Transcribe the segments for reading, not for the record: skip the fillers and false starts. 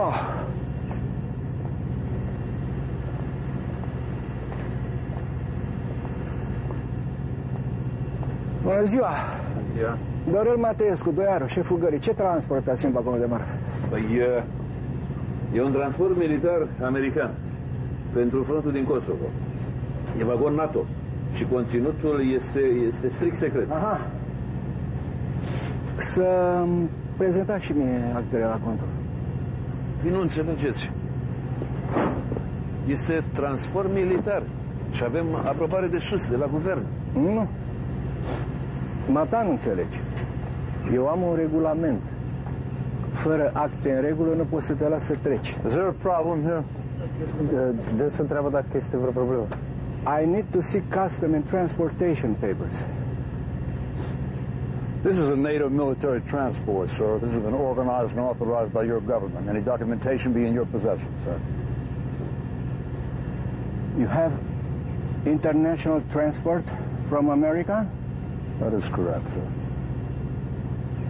Oh. Bună ziua! Bună ziua! Dorel Mateescu, Doiaru, șeful gării. Ce transportați în vagonul de marfă? Păi, e un transport militar american pentru frontul din Kosovo. E vagon NATO și conținutul este strict secret. Aha. Să prezentați și mie actele la contul. Păi nu înțelegeți. Este transport militar și avem aprobare de sus, de la guvern. Nu. Mata nu înțelegi. Eu am un regulament. Fără acte în regulă nu poți să te las să treci. Is there a problem here? De să întreabă dacă este vreo problemă. I need to see custom and transportation papers. This is a NATO military transport, sir. This has been organized and authorized by your government. Any documentation be in your possession, sir. You have international transport from America? That is correct, sir.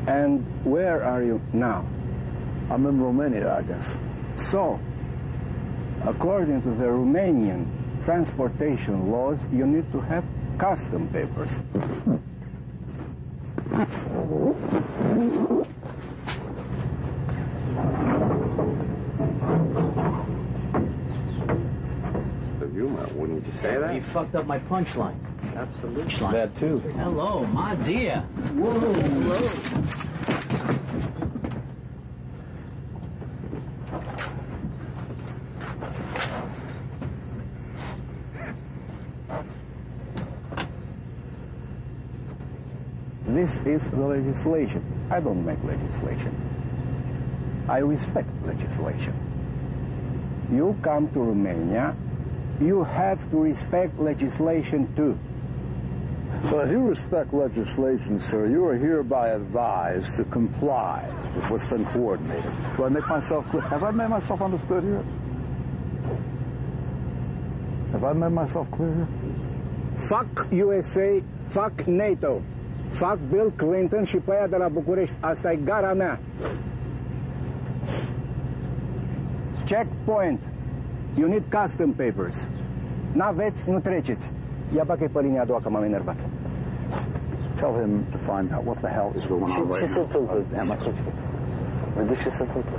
And where are you now? I'm in Romania, I guess. So, according to the Romanian transportation laws, you need to have custom papers. Wouldn't you say that? You fucked up my punchline. Absolutely. That too. Hello, my dear. Whoa, hello. This is the legislation. I don't make legislation. I respect legislation. You come to Romania, you have to respect legislation too. Well, if you respect legislation, sir, you are hereby advised to comply with what's been coordinated. Do I make myself clear? Have I made myself understood here? Have I made myself clear here? Fuck USA, fuck NATO, fuck Bill Clinton și pe aia de la București. Asta e gara mea. Checkpoint. You need custom papers. N-aveți, nu treceți. Ia bagă-i pe linia a doua, că m-am enervat. Tell him to find out what the hell is going on right now. Ce se întâmplă? De ce se întâmplă?